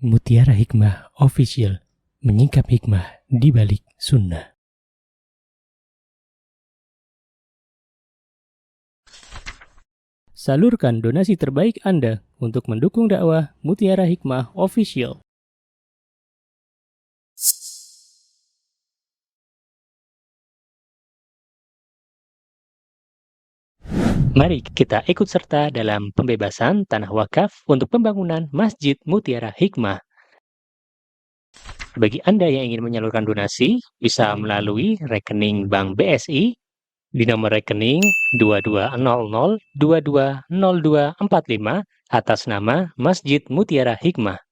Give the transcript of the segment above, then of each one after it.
Mutiara Hikmah Official, menyingkap hikmah di balik sunnah. Salurkan donasi terbaik Anda untuk mendukung dakwah Mutiara Hikmah Official. Mari kita ikut serta dalam pembebasan tanah wakaf untuk pembangunan Masjid Mutiara Hikmah. Bagi Anda yang ingin menyalurkan donasi, bisa melalui rekening Bank BSI di nomor rekening 2200220245 atas nama Masjid Mutiara Hikmah.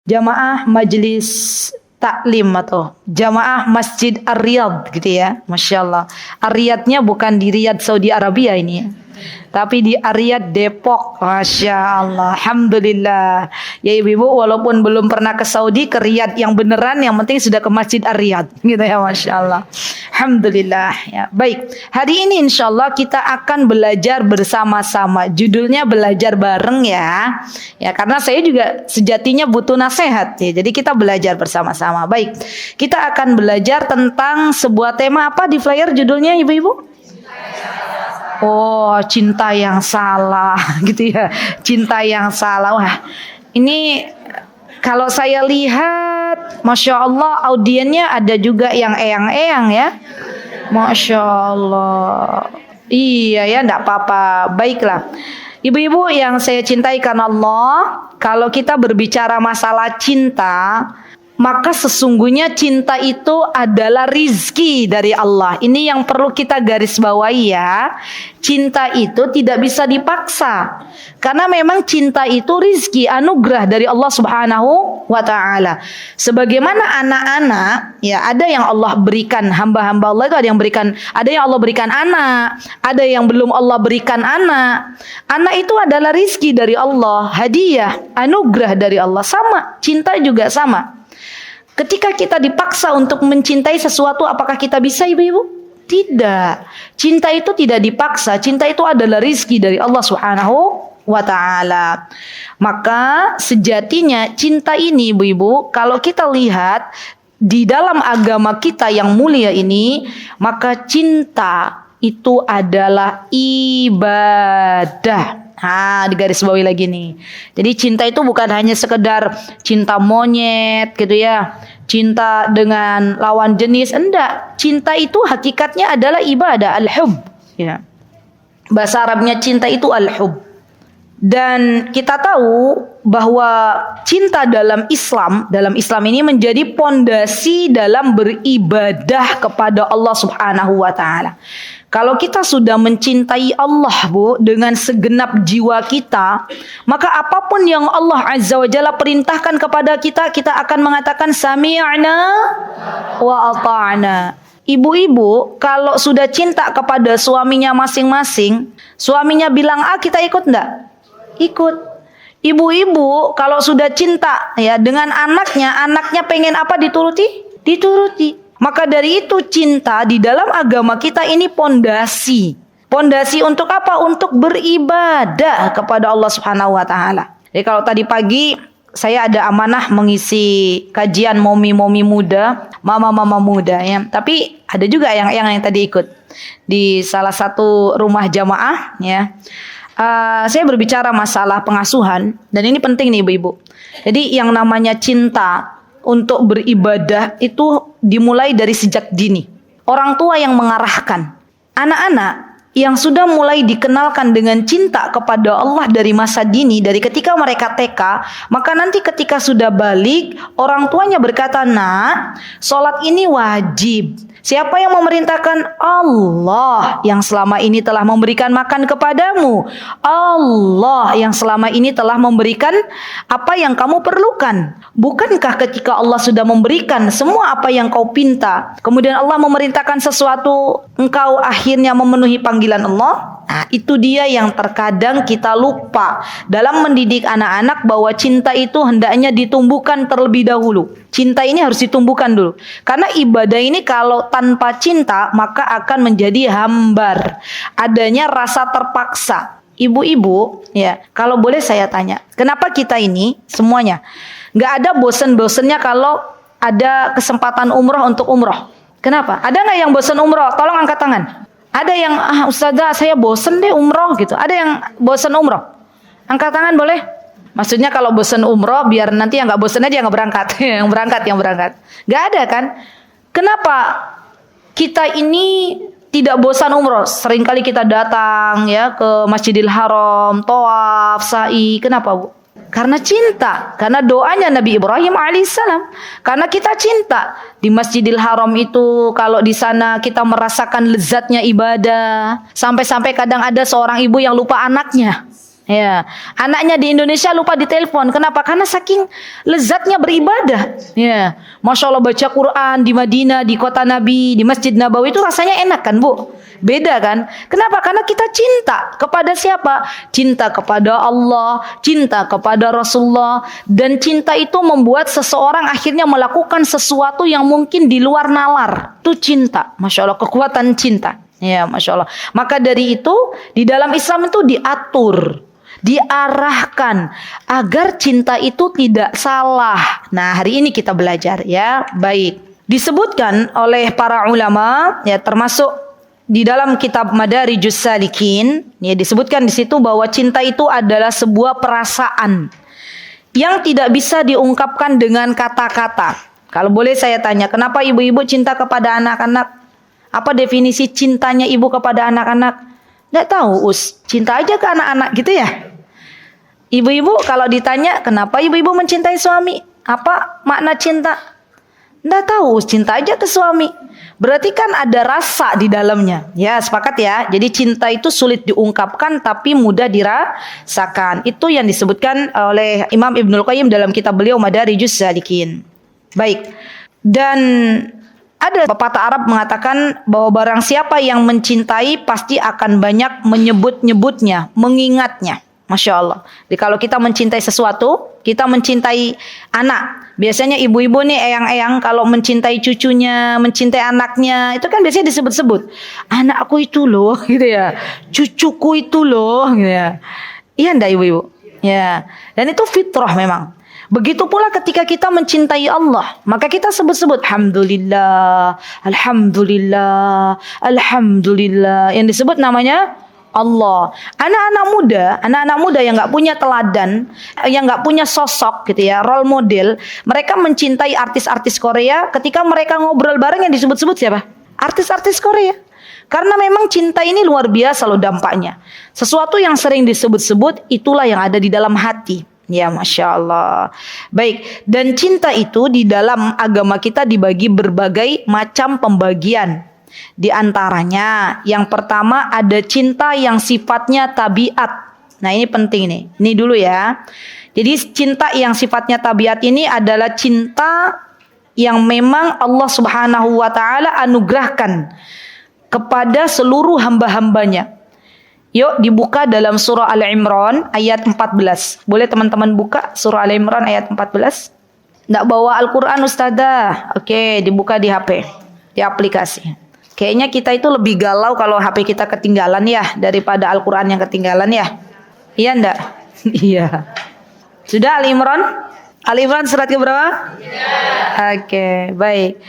Jamaah Majelis Taklim atau Jamaah Masjid Ar-Riyadh gitu ya. Masya Allah. Ar-Riyadhnya bukan di Riyadh Saudi Arabia ini ya, tapi di Ar-Riyadh Depok. Masya Allah. Alhamdulillah. Ya ibu-ibu walaupun belum pernah ke Saudi, ke Riyadh yang beneran, yang penting sudah ke Masjid Ar-Riyadh gitu ya. Masya Allah. Alhamdulillah ya. Baik, hari ini insya Allah kita akan belajar bersama-sama. Judulnya belajar bareng ya. Ya karena saya juga sejatinya butuh nasihat ya. Jadi kita belajar bersama-sama. Baik, kita akan belajar tentang sebuah tema apa di flyer judulnya ibu-ibu? Oh, cinta yang salah gitu ya. Cinta yang salah. Wah, ini kalau saya lihat, Masya Allah audiennya ada juga yang eyang-eyang ya. Masya Allah. Iya ya, enggak apa-apa. Baiklah. Ibu-ibu yang saya cintai karena Allah, kalau kita berbicara masalah cinta, maka sesungguhnya cinta itu adalah rizki dari Allah. Ini yang perlu kita garis bawahi ya. Cinta itu tidak bisa dipaksa. Karena memang cinta itu rizki, anugerah dari Allah Subhanahu wa ta'ala. Sebagaimana anak-anak, ya ada yang Allah berikan, hamba-hamba Allah itu ada yang Allah berikan anak, ada yang belum Allah berikan anak. Anak itu adalah rizki dari Allah, hadiah, anugerah dari Allah. Sama, cinta juga sama. Ketika kita dipaksa untuk mencintai sesuatu, apakah kita bisa ibu-ibu? Tidak. Cinta itu tidak dipaksa. Cinta itu adalah rizki dari Allah Subhanahu wa ta'ala. Maka sejatinya cinta ini ibu-ibu, kalau kita lihat di dalam agama kita yang mulia ini, maka cinta itu adalah ibadah. Digarisbawahi lagi nih. Jadi cinta itu bukan hanya sekedar cinta monyet gitu ya, cinta dengan lawan jenis, enggak. Cinta itu hakikatnya adalah ibadah, al-hub ya. Bahasa Arabnya cinta itu al-hub. Dan kita tahu bahwa cinta dalam Islam ini menjadi pondasi dalam beribadah kepada Allah Subhanahu wa ta'ala. Kalau kita sudah mencintai Allah Bu dengan segenap jiwa kita, maka apapun yang Allah Azza wa Jalla perintahkan kepada kita, kita akan mengatakan sami'na wa ata'na. Ibu-ibu kalau sudah cinta kepada suaminya masing-masing, suaminya bilang A, kita ikut enggak? Ikut. Ibu-ibu kalau sudah cinta ya dengan anaknya, anaknya pengen apa dituruti? Dituruti. Maka dari itu cinta di dalam agama kita ini pondasi. Pondasi untuk apa? Untuk beribadah kepada Allah Subhanahu wa ta'ala. Jadi kalau tadi pagi saya ada amanah mengisi kajian momi-momi muda, mama-mama muda ya. Tapi ada juga yang tadi ikut di salah satu rumah jamaah ya. Saya berbicara masalah pengasuhan dan ini penting nih ibu-ibu. Jadi yang namanya cinta untuk beribadah itu dimulai dari sejak dini. Orang tua yang mengarahkan anak-anak yang sudah mulai dikenalkan dengan cinta kepada Allah dari masa dini, dari ketika mereka TK, maka nanti ketika sudah balik, orang tuanya berkata, "Nak, sholat ini wajib." Siapa yang memerintahkan? Allah yang selama ini telah memberikan makan kepadamu. Allah yang selama ini telah memberikan apa yang kamu perlukan. Bukankah ketika Allah sudah memberikan semua apa yang kau pinta, kemudian Allah memerintahkan sesuatu, engkau akhirnya memenuhi panggilan Allah? Nah, itu dia yang terkadang kita lupa dalam mendidik anak-anak bahwa cinta itu hendaknya ditumbuhkan terlebih dahulu. Cinta ini harus ditumbuhkan dulu. Karena ibadah ini kalau Kalau tanpa cinta maka akan menjadi hambar. Adanya rasa terpaksa. Ibu-ibu, ya, kalau boleh saya tanya, kenapa kita ini semuanya nggak ada bosen-bosennya kalau ada kesempatan umroh untuk umroh? Kenapa? Ada nggak yang bosen umroh? Tolong angkat tangan. Ada yang, Ustazah saya bosen deh umroh gitu. Ada yang bosen umroh? Angkat tangan boleh? Maksudnya kalau bosen umroh biar nanti yang nggak bosen aja yang nggak berangkat, yang berangkat. Nggak ada kan? Kenapa kita ini tidak bosan umroh? Seringkali kita datang ya ke Masjidil Haram, tawaf, sa'i. Kenapa, Bu? Karena cinta, karena doanya Nabi Ibrahim alaihissalam. Karena kita cinta di Masjidil Haram itu, kalau di sana kita merasakan lezatnya ibadah. Sampai-sampai kadang ada seorang ibu yang lupa anaknya. Ya, anaknya di Indonesia lupa ditelepon. Kenapa? Karena saking lezatnya beribadah. Ya, Masya Allah baca Quran di Madinah, di kota Nabi, di Masjid Nabawi itu rasanya enak kan, Bu? Beda kan? Kenapa? Karena kita cinta kepada siapa? Cinta kepada Allah, cinta kepada Rasulullah. Dan cinta itu membuat seseorang akhirnya melakukan sesuatu yang mungkin di luar nalar. Itu cinta. Masya Allah, kekuatan cinta. Ya, Masya Allah. Maka dari itu, di dalam Islam itu diatur, diarahkan agar cinta itu tidak salah. Nah, hari ini kita belajar ya. Baik. Disebutkan oleh para ulama ya, termasuk di dalam kitab Madarijus Salikin ya, disebutkan di situ bahwa cinta itu adalah sebuah perasaan yang tidak bisa diungkapkan dengan kata-kata. Kalau boleh saya tanya, kenapa ibu-ibu cinta kepada anak-anak? Apa definisi cintanya ibu kepada anak-anak? Nggak tahu, cinta aja ke anak-anak gitu ya. Ibu-ibu kalau ditanya kenapa ibu-ibu mencintai suami, apa makna cinta? Nggak tahu, cinta aja ke suami. Berarti kan ada rasa di dalamnya. Ya, sepakat ya. Jadi cinta itu sulit diungkapkan tapi mudah dirasakan. Itu yang disebutkan oleh Imam Ibnul Qayyim dalam kitab beliau Madarijus Salikin. Baik. Dan ada pepatah Arab mengatakan bahwa barang siapa yang mencintai pasti akan banyak menyebut-nyebutnya, mengingatnya. Masya Allah. Jadi kalau kita mencintai sesuatu, kita mencintai anak. Biasanya ibu-ibu nih, eyang-eyang kalau mencintai cucunya, mencintai anaknya, itu kan biasanya disebut-sebut. Anakku itu loh, gitu ya. Cucuku itu loh, gitu ya. Iya enggak ibu-ibu? Ya. Dan itu fitrah memang. Begitu pula ketika kita mencintai Allah, maka kita sebut-sebut Alhamdulillah, Alhamdulillah, Alhamdulillah. Yang disebut namanya Allah. Anak-anak muda yang nggak punya teladan, yang nggak punya sosok gitu ya, role model, mereka mencintai artis-artis Korea. Ketika mereka ngobrol bareng yang disebut-sebut siapa? Artis-artis Korea. Karena memang cinta ini luar biasa loh dampaknya. Sesuatu yang sering disebut-sebut itulah yang ada di dalam hati. Ya, Masya Allah. Baik, dan cinta itu di dalam agama kita dibagi berbagai macam pembagian. Di antaranya yang pertama ada cinta yang sifatnya tabiat. Nah, ini penting nih. Ini dulu ya. Jadi cinta yang sifatnya tabiat ini adalah cinta yang memang Allah Subhanahu wa taala anugerahkan kepada seluruh hamba-hambanya. Yuk dibuka dalam surah Al-Imran ayat 14. Boleh teman-teman buka surah Al-Imran ayat 14? Nggak bawa Al-Quran Ustazah? Oke, dibuka di HP, di aplikasi. Kayaknya kita itu lebih galau kalau HP kita ketinggalan ya daripada Al-Quran yang ketinggalan ya. Iya enggak? Iya. Sudah Al-Imran? Al-Imran surat ke berapa? Oke, baik.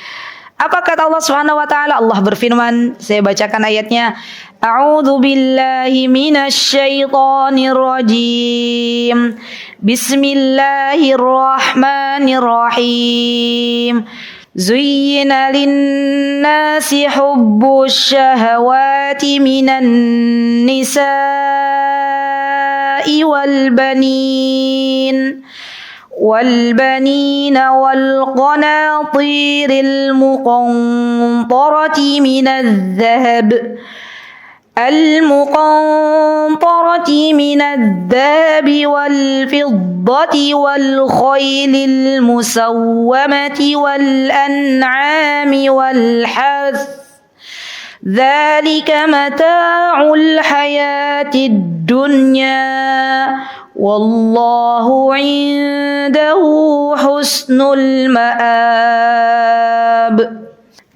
Apa kata Allah Subhanahu wa taala? Allah berfirman, saya bacakan ayatnya. A'udzu billahi minasy syaithanir rajim. Bismillahirrahmanirrahim. زين للناس حب الشهوات من النساء والبنين والقناطير المقنطرة من الذهب والفضة والخيل المسومة والأنعام والحرث ذلك متاع الحياة الدنيا والله عنده حسن المآب.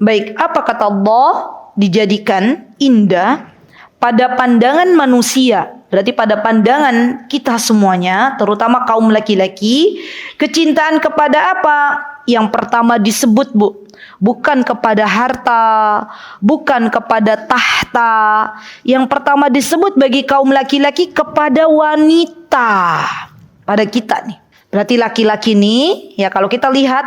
Baik, apa kata Allah? Dijadikan indah pada pandangan manusia. Berarti pada pandangan kita semuanya, terutama kaum laki-laki, kecintaan kepada apa? Yang pertama disebut, Bu, bukan kepada harta, bukan kepada tahta. Yang pertama disebut bagi kaum laki-laki kepada wanita. Pada kita nih. Berarti laki-laki nih, ya kalau kita lihat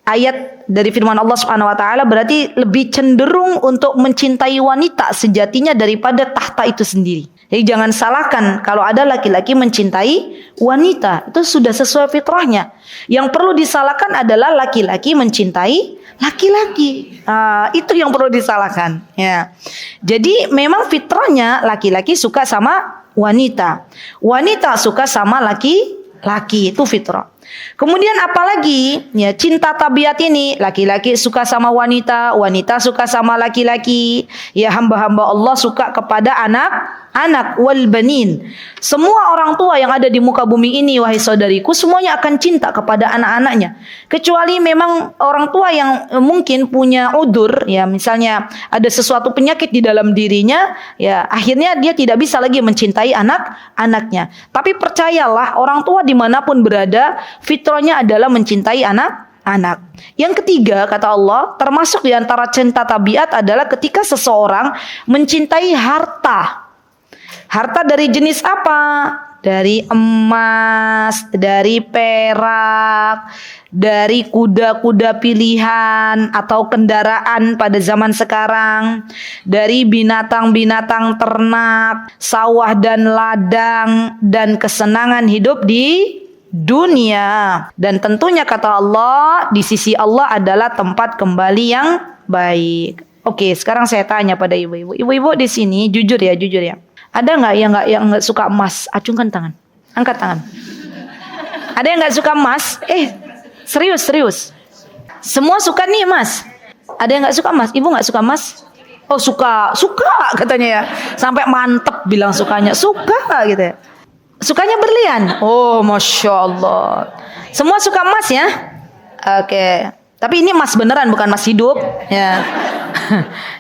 ayat dari firman Allah Subhanahu wa taala, berarti lebih cenderung untuk mencintai wanita sejatinya daripada tahta itu sendiri. Jadi jangan salahkan kalau ada laki-laki mencintai wanita, itu sudah sesuai fitrahnya. Yang perlu disalahkan adalah laki-laki mencintai laki-laki. Itu yang perlu disalahkan, ya. Jadi memang fitrahnya laki-laki suka sama wanita. Wanita suka sama laki-laki, itu fitrah. Kemudian apalagi, ya, cinta tabiat ini, laki-laki suka sama wanita, wanita suka sama laki-laki, ya, hamba-hamba Allah suka kepada anak wal banin. Semua orang tua yang ada di muka bumi ini, wahai saudariku, semuanya akan cinta kepada anak-anaknya. Kecuali memang orang tua yang mungkin punya udur, ya, misalnya ada sesuatu penyakit di dalam dirinya, ya, akhirnya dia tidak bisa lagi mencintai anak-anaknya. Tapi percayalah, orang tua dimanapun berada, fitrahnya adalah mencintai anak. Yang ketiga, kata Allah, termasuk di antara cinta tabiat adalah ketika seseorang mencintai harta. Harta dari jenis apa? Dari emas, dari perak, dari kuda-kuda pilihan atau kendaraan pada zaman sekarang, dari binatang-binatang ternak, sawah dan ladang, dan kesenangan hidup di dunia. Dan tentunya kata Allah, di sisi Allah adalah tempat kembali yang baik. Oke, sekarang saya tanya pada ibu-ibu. Ibu-ibu di sini jujur ya. Ada nggak yang nggak suka emas? Acungkan tangan, angkat tangan. Ada yang nggak suka emas? Serius. Semua suka nih emas. Ada yang nggak suka emas? Ibu nggak suka emas? Oh suka katanya ya. Sampai mantep bilang sukanya, suka gitu ya. Sukanya berlian. Oh masya Allah. Semua suka emas ya? Oke. Tapi ini emas beneran, bukan emas hidup, ya.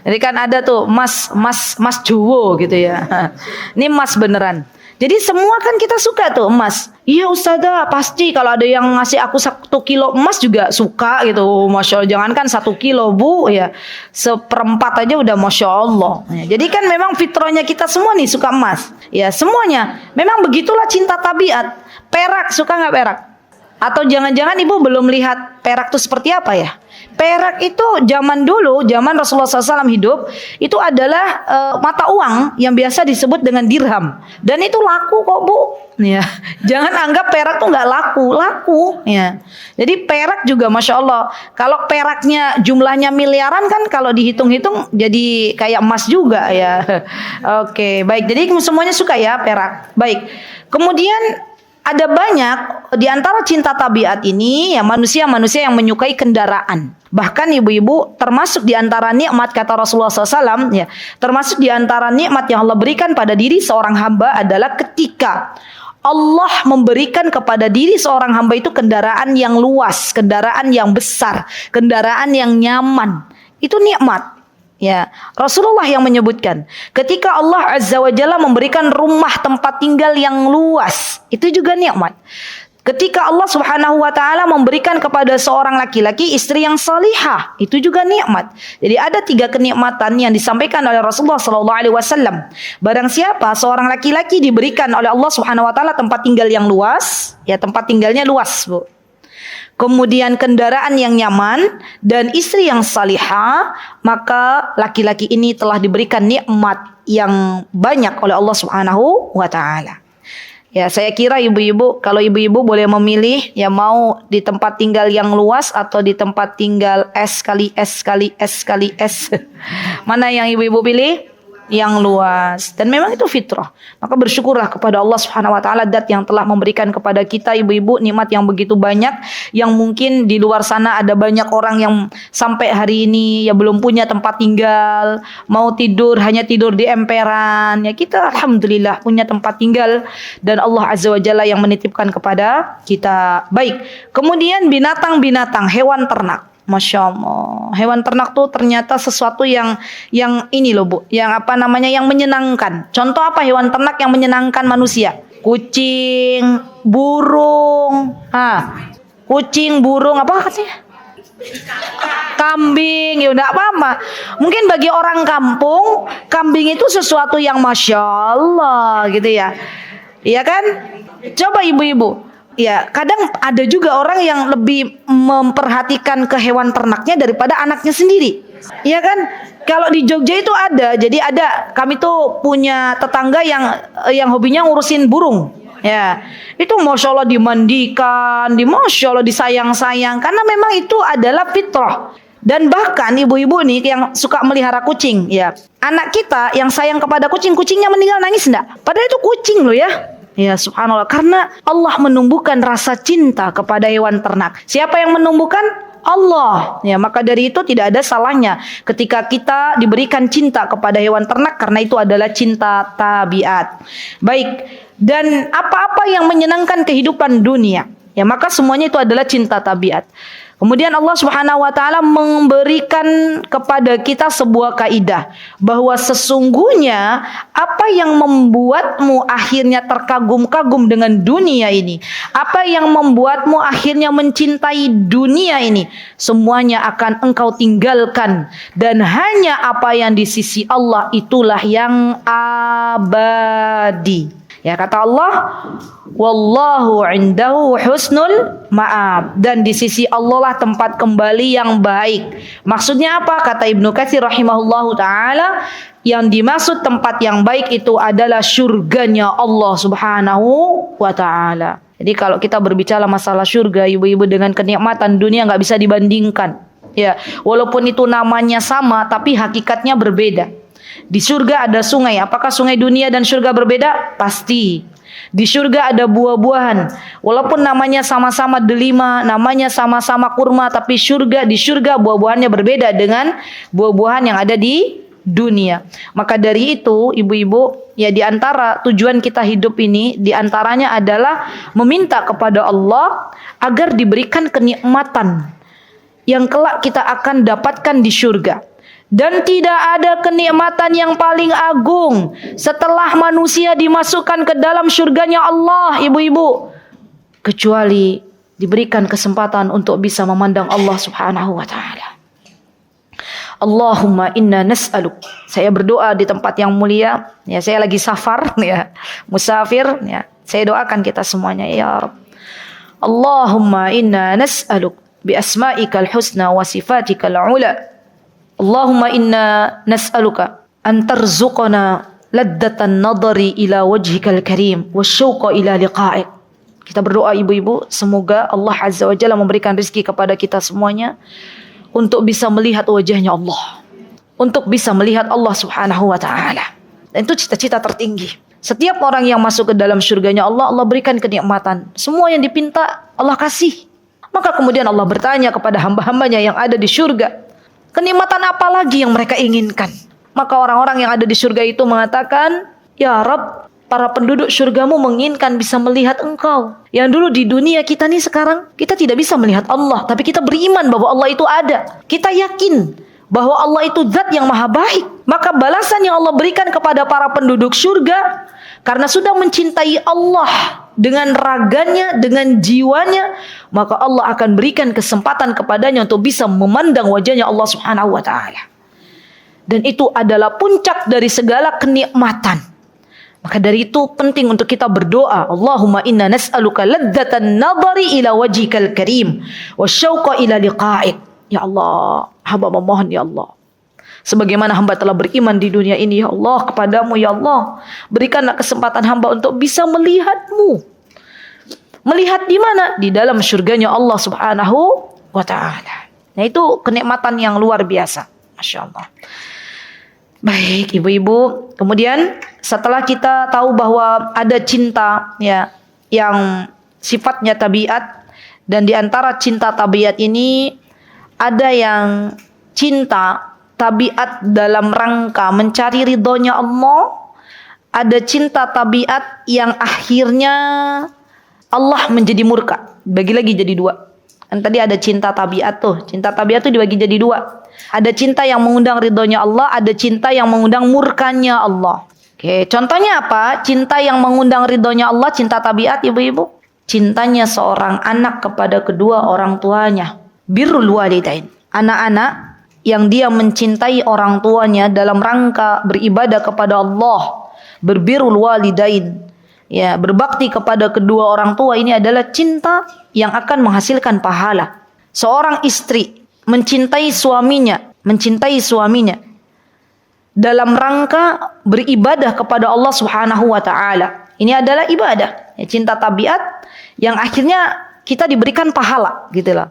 Jadi kan ada tuh emas Jowo gitu ya. Ini emas beneran. Jadi semua kan kita suka tuh emas. Iya Ustazah, pasti kalau ada yang ngasih aku 1 kilo emas juga suka gitu. Masya Allah, jangankan 1 kilo Bu, ya 1/4 aja udah Masya Allah. Ya, jadi kan memang fitrahnya kita semua nih suka emas. Ya semuanya. Memang begitulah cinta tabiat. Perak, suka nggak perak? Atau jangan-jangan ibu belum lihat perak itu seperti apa ya? Perak itu zaman dulu, zaman Rasulullah SAW hidup, itu adalah mata uang yang biasa disebut dengan dirham. Dan itu laku kok Bu. Ya, jangan anggap perak tuh nggak laku. Ya. Jadi perak juga Masya Allah. Kalau peraknya jumlahnya miliaran kan kalau dihitung-hitung jadi kayak emas juga ya. Oke, baik. Jadi semuanya suka ya perak. Baik. Kemudian ada banyak di antara cinta tabiat ini ya manusia-manusia yang menyukai kendaraan. Bahkan ibu-ibu termasuk di antara nikmat kata Rasulullah SAW ya, termasuk di antara nikmat yang Allah berikan pada diri seorang hamba adalah ketika Allah memberikan kepada diri seorang hamba itu kendaraan yang luas, kendaraan yang besar, kendaraan yang nyaman. Itu nikmat. Ya, Rasulullah yang menyebutkan ketika Allah Azza wa Jalla memberikan rumah tempat tinggal yang luas, itu juga nikmat. Ketika Allah Subhanahu wa taala memberikan kepada seorang laki-laki istri yang salihah, itu juga nikmat. Jadi ada 3 kenikmatan yang disampaikan oleh Rasulullah sallallahu alaihi wasallam. Barang siapa seorang laki-laki diberikan oleh Allah Subhanahu wa taala tempat tinggal yang luas, ya tempat tinggalnya luas, Bu. Kemudian kendaraan yang nyaman dan istri yang salihah, maka laki-laki ini telah diberikan nikmat yang banyak oleh Allah Subhanahu wa taala. Ya, saya kira ibu-ibu, kalau ibu-ibu boleh memilih ya mau di tempat tinggal yang luas atau di tempat tinggal S kali S kali S kali S. Mana yang ibu-ibu pilih? Yang luas. Dan memang itu fitrah. Maka bersyukurlah kepada Allah Subhanahu wa taala, zat yang telah memberikan kepada kita ibu-ibu nikmat yang begitu banyak, yang mungkin di luar sana ada banyak orang yang sampai hari ini ya belum punya tempat tinggal, mau tidur hanya tidur di emperan. Ya kita alhamdulillah punya tempat tinggal dan Allah Azza wa Jalla yang menitipkan kepada kita. Baik. Kemudian binatang-binatang, hewan ternak. Masya Allah. Hewan ternak tuh ternyata sesuatu yang ini loh Bu, yang yang menyenangkan. Contoh apa hewan ternak yang menyenangkan manusia? Kucing, burung, kucing, burung, apa katanya? Kambing, ya udah apa-apa. Mungkin bagi orang kampung, kambing itu sesuatu yang Masya Allah gitu ya. Iya kan? Coba ibu-ibu. Ya, kadang ada juga orang yang lebih memperhatikan ke hewan ternaknya daripada anaknya sendiri. Iya kan? Kalau di Jogja itu ada, jadi kami tuh punya tetangga yang hobinya ngurusin burung. Ya, itu Masya Allah dimandikan, Masya Allah disayang-sayang, karena memang itu adalah fitrah. Dan bahkan ibu-ibu nih yang suka melihara kucing, ya, anak kita yang sayang kepada kucing, kucingnya meninggal nangis enggak? Padahal itu kucing loh ya. Ya subhanallah, karena Allah menumbuhkan rasa cinta kepada hewan ternak. Siapa yang menumbuhkan? Allah. Ya, maka dari itu tidak ada salahnya ketika kita diberikan cinta kepada hewan ternak, karena itu adalah cinta tabiat. Baik, dan apa-apa yang menyenangkan kehidupan dunia, ya maka semuanya itu adalah cinta tabiat. Kemudian Allah Subhanahu wa taala memberikan kepada kita sebuah kaidah bahwa sesungguhnya apa yang membuatmu akhirnya terkagum-kagum dengan dunia ini, apa yang membuatmu akhirnya mencintai dunia ini, semuanya akan engkau tinggalkan, dan hanya apa yang di sisi Allah itulah yang abadi. Ya, kata Allah, wallahu indahu husnul ma'ab, dan di sisi Allah lah tempat kembali yang baik. Maksudnya apa? Kata Ibnu Katsir rahimahullahu taala, yang dimaksud tempat yang baik itu adalah surganya Allah Subhanahu wa taala. Jadi kalau kita berbicara masalah surga, ibu-ibu, dengan kenikmatan dunia nggak bisa dibandingkan. Ya, walaupun itu namanya sama tapi hakikatnya berbeda. Di surga ada sungai. Apakah sungai dunia dan surga berbeda? Pasti. Di surga ada buah-buahan. Walaupun namanya sama-sama delima, namanya sama-sama kurma, tapi di surga buah-buahannya berbeda dengan buah-buahan yang ada di dunia. Maka dari itu, ibu-ibu, ya di antara tujuan kita hidup ini, di antaranya adalah meminta kepada Allah agar diberikan kenikmatan yang kelak kita akan dapatkan di surga. Dan tidak ada kenikmatan yang paling agung setelah manusia dimasukkan ke dalam surganya Allah, ibu-ibu, kecuali diberikan kesempatan untuk bisa memandang Allah Subhanahu wa taala. Allahumma inna nas'aluk. Saya berdoa di tempat yang mulia, ya, saya lagi safar, ya, musafir, ya. Saya doakan kita semuanya, ya Rabb. Allahumma inna nas'aluk bi asma'ikal husna wa sifatikal ula. Allahumma inna nas'aluka an tarzuqana laddatan nadari ila wajhikal karim wasyauqa ila liqa'ik. Kita berdoa ibu-ibu, semoga Allah Azza wa Jalla memberikan rezeki kepada kita semuanya untuk bisa melihat wajahnya Allah, untuk bisa melihat Allah Subhanahu wa taala. Dan itu cita-cita tertinggi. Setiap orang yang masuk ke dalam surganya Allah, Allah berikan kenikmatan. Semua yang dipinta Allah kasih. Maka kemudian Allah bertanya kepada hamba-hambanya yang ada di surga, kenikmatan apa lagi yang mereka inginkan? Maka orang-orang yang ada di surga itu mengatakan, ya Rabb, para penduduk surgamu menginginkan bisa melihat engkau. Yang dulu di dunia kita nih, sekarang kita tidak bisa melihat Allah, tapi kita beriman bahwa Allah itu ada. Kita yakin bahwa Allah itu zat yang maha baik. Maka balasan yang Allah berikan kepada para penduduk surga, karena sudah mencintai Allah dengan raganya, dengan jiwanya, maka Allah akan berikan kesempatan kepadanya untuk bisa memandang wajahnya Allah Subhanahu wa taala. Dan itu adalah puncak dari segala kenikmatan. Maka dari itu penting untuk kita berdoa, Allahumma inna nas'aluka ladzatan nadari ila wajhikal karim wasyauqa ila liqa'ik. Ya Allah, hamba memohon ya Allah, sebagaimana hamba telah beriman di dunia ini, ya Allah, kepadamu ya Allah, berikanlah kesempatan hamba untuk bisa melihatmu. Melihat di mana? Di dalam surganya Allah Subhanahu wa ta'ala. Nah, itu kenikmatan yang luar biasa. Masya Allah. Baik ibu-ibu, kemudian setelah kita tahu bahwa ada cinta, ya, yang sifatnya tabiat, dan di antara cinta tabiat ini ada yang cinta tabiat dalam rangka mencari ridhonya Allah, ada cinta tabiat yang akhirnya Allah menjadi murka. Bagi lagi jadi dua. Kan tadi ada cinta tabiat tuh. Cinta tabiat tuh dibagi jadi dua. Ada cinta yang mengundang ridhonya Allah, ada cinta yang mengundang murkanya Allah. Oke, contohnya apa? Cinta yang mengundang ridhonya Allah, cinta tabiat, ibu-ibu. Cintanya seorang anak kepada kedua orang tuanya. Birrul walidain. Anak-anak yang dia mencintai orang tuanya dalam rangka beribadah kepada Allah. Berbirrul walidain. Ya, berbakti kepada kedua orang tua ini adalah cinta yang akan menghasilkan pahala. Seorang istri mencintai suaminya dalam rangka beribadah kepada Allah Subhanahu wa taala. Ini adalah ibadah, ya, cinta tabiat yang akhirnya kita diberikan pahala, gitu loh.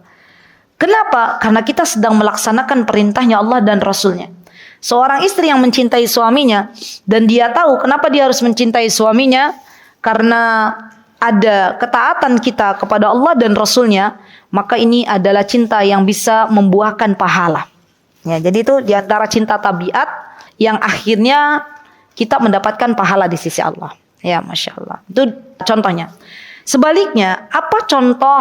Kenapa? Karena kita sedang melaksanakan perintahnya Allah dan Rasulnya. Seorang istri yang mencintai suaminya dan dia tahu kenapa dia harus mencintai suaminya, karena ada ketaatan kita kepada Allah dan Rasulnya, maka ini adalah cinta yang bisa membuahkan pahala. Ya, jadi itu di antara cinta tabiat yang akhirnya kita mendapatkan pahala di sisi Allah. Ya, Masya Allah. Itu contohnya. Sebaliknya, apa contoh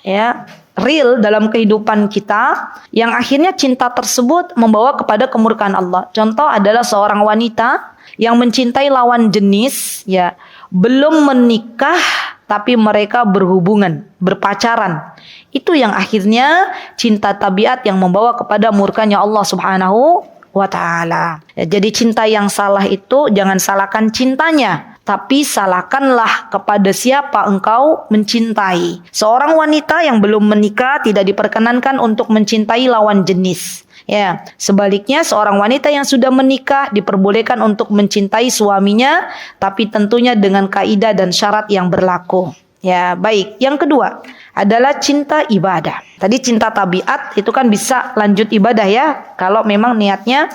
ya real dalam kehidupan kita yang akhirnya cinta tersebut membawa kepada kemurkaan Allah? Contoh adalah seorang wanita yang mencintai lawan jenis, ya, belum menikah tapi mereka berhubungan, berpacaran. Itu yang akhirnya cinta tabiat yang membawa kepada murkanya Allah Subhanahu wa ta'ala. Ya, jadi cinta yang salah itu jangan salahkan cintanya, tapi salahkanlah kepada siapa engkau mencintai. Seorang wanita yang belum menikah tidak diperkenankan untuk mencintai lawan jenis. Ya, sebaliknya seorang wanita yang sudah menikah diperbolehkan untuk mencintai suaminya, tapi tentunya dengan kaidah dan syarat yang berlaku. Ya, baik. Yang kedua adalah cinta ibadah. Tadi cinta tabiat itu kan bisa lanjut ibadah ya, kalau memang niatnya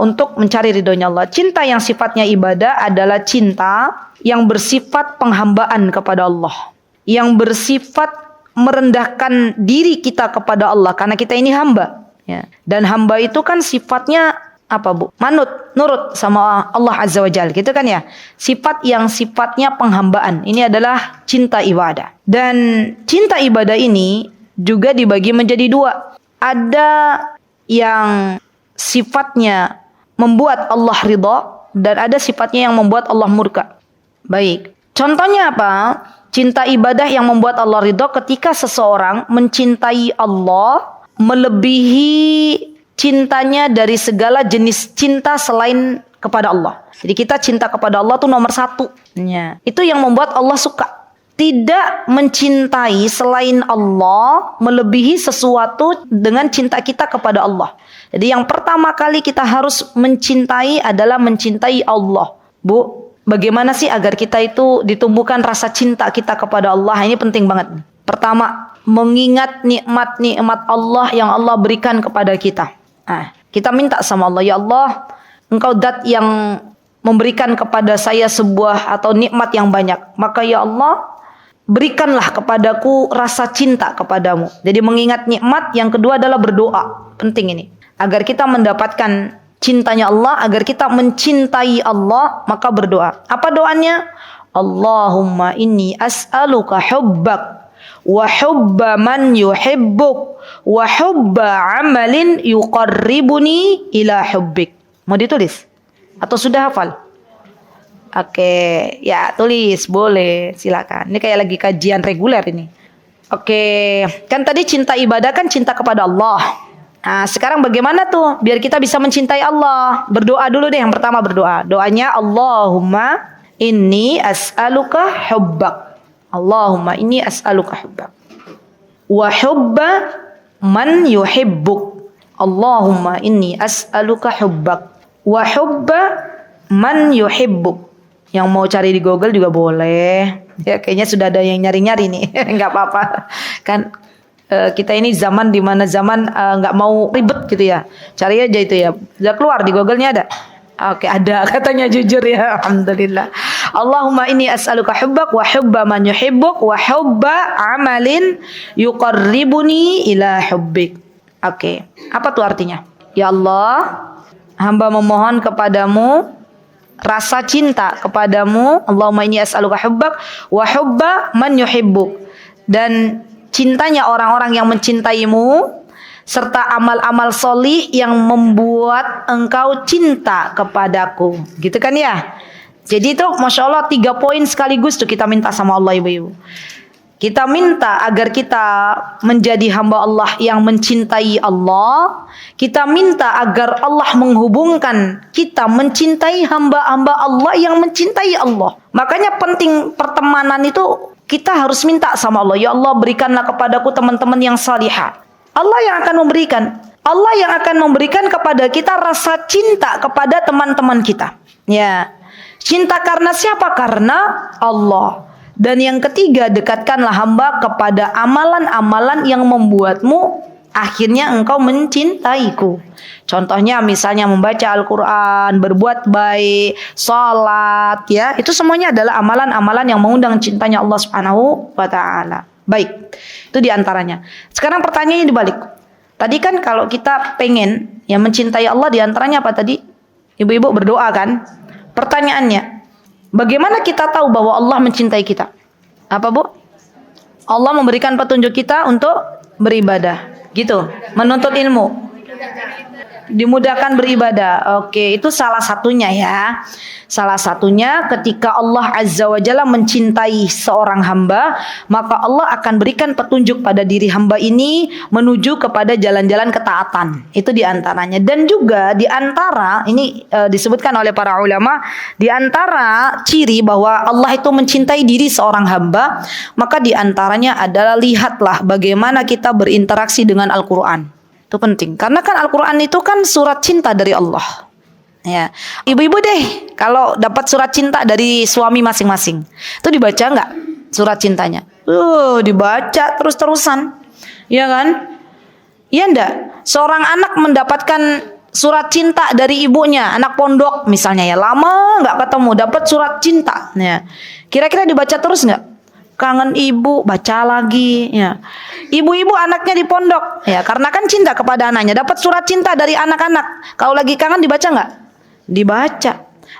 untuk mencari ridhonya Allah. Cinta yang sifatnya ibadah adalah cinta yang bersifat penghambaan kepada Allah, yang bersifat merendahkan diri kita kepada Allah, karena kita ini hamba. Ya. Dan hamba itu kan sifatnya apa, Bu? Nurut sama Allah Azza wa Jalla, gitu kan ya. Sifat yang sifatnya penghambaan. Ini adalah cinta ibadah. Dan cinta ibadah ini juga dibagi menjadi dua. Ada yang sifatnya membuat Allah ridha dan ada sifatnya yang membuat Allah murka. Baik. Contohnya apa? Cinta ibadah yang membuat Allah ridha ketika seseorang mencintai Allah melebihi cintanya dari segala jenis cinta selain kepada Allah. Jadi kita cinta kepada Allah itu nomor satu. Ya. Itu yang membuat Allah suka. Tidak mencintai selain Allah melebihi sesuatu dengan cinta kita kepada Allah. Jadi yang pertama kali kita harus mencintai adalah mencintai Allah. Bu, bagaimana sih agar kita itu ditumbuhkan rasa cinta kita kepada Allah? Ini penting banget. Pertama, mengingat nikmat-nikmat Allah yang Allah berikan kepada kita. Kita minta sama Allah, ya Allah, Engkau zat yang memberikan kepada saya sebuah atau nikmat yang banyak. Maka ya Allah, berikanlah kepadaku rasa cinta kepadamu. Jadi mengingat nikmat. Yang kedua adalah berdoa. Penting ini. Agar kita mendapatkan cintanya Allah, agar kita mencintai Allah, maka berdoa. Apa doanya? Allahumma inni as'aluka hubbak wa hubba man yuhibbuk wa hubba amalin yuqarribuni ila hubbik. Mau ditulis? Atau sudah hafal? Oke, ya tulis, boleh, silakan. Ini kayak lagi kajian reguler ini. Oke, kan tadi cinta ibadah kan cinta kepada Allah. Nah, sekarang bagaimana tuh biar kita bisa mencintai Allah? Berdoa dulu deh, yang pertama berdoa. Doanya Allahumma inni as'aluka hubbak. Allahumma inni as'aluka hubbak wa hubba man yuhibbuk. Allahumma inni as'aluka hubbak wa hubba man yuhibbuk. Yang mau cari di Google juga boleh. Ya, kayaknya sudah ada yang nyari-nyari nih. Enggak apa-apa. Kan kita ini zaman dimana zaman enggak mau ribet gitu ya. Cari aja itu ya. Sudah keluar di Google-nya ada. Oke, ada katanya, jujur ya. Alhamdulillah. Allahumma inni as'aluka hubbak wa hubba man yuhibbuk wa hubba amalin yuqarribuni ila hubbik. Oke. Apa tuh artinya? Ya Allah, hamba memohon kepadamu rasa cinta kepadamu. Allahumma inni as'aluka hubbak wa hubba man yuhibbuk. Dan cintanya orang-orang yang mencintaimu, serta amal-amal sholih yang membuat engkau cinta kepadaku. Gitu kan ya? Jadi itu Masya Allah 3 poin sekaligus tuh kita minta sama Allah ibu-ibu. Kita minta agar kita menjadi hamba Allah yang mencintai Allah. Kita minta agar Allah menghubungkan kita mencintai hamba-hamba Allah yang mencintai Allah. Makanya penting pertemanan itu kita harus minta sama Allah. Ya Allah, berikanlah kepadaku teman-teman yang salihah. Allah yang akan memberikan. Allah yang akan memberikan kepada kita rasa cinta kepada teman-teman kita. Ya. Cinta karena siapa? Karena Allah. Dan yang ketiga, dekatkanlah hamba kepada amalan-amalan yang membuatmu akhirnya engkau mencintaiku. Contohnya misalnya membaca Al-Quran, berbuat baik, sholat, ya. Itu semuanya adalah amalan-amalan yang mengundang cintanya Allah Subhanahu wa Ta'ala. Baik, itu diantaranya. Sekarang pertanyaannya dibalik. Tadi kan kalau kita pengen yang mencintai Allah, diantaranya apa tadi? Ibu-ibu berdoa kan? Pertanyaannya, bagaimana kita tahu bahwa Allah mencintai kita? Apa Bu? Allah memberikan petunjuk kita untuk beribadah. Gitu, menuntut ilmu. Dimudahkan beribadah. Oke, itu salah satunya ya. Salah satunya ketika Allah Azza wa Jalla mencintai seorang hamba, maka Allah akan berikan petunjuk pada diri hamba ini menuju kepada jalan-jalan ketaatan. Itu diantaranya. Dan juga diantara, ini disebutkan oleh para ulama, diantara ciri bahwa Allah itu mencintai diri seorang hamba, maka diantaranya adalah lihatlah bagaimana kita berinteraksi dengan Al-Quran. Itu penting. Karena kan Al-Quran itu kan surat cinta dari Allah. Ya, ibu-ibu deh, kalau dapat surat cinta dari suami masing-masing, itu dibaca nggak surat cintanya? Dibaca terus-terusan, ya kan? Iya ndak? Seorang anak mendapatkan surat cinta dari ibunya, anak pondok misalnya ya, lama nggak ketemu, dapat surat cinta. Ya, kira-kira dibaca terus nggak? Kangen ibu, baca lagi. Ya. Ibu-ibu anaknya di pondok, ya, karena kan cinta kepada anaknya, dapat surat cinta dari anak-anak. Kalau lagi kangen dibaca nggak? Dibaca.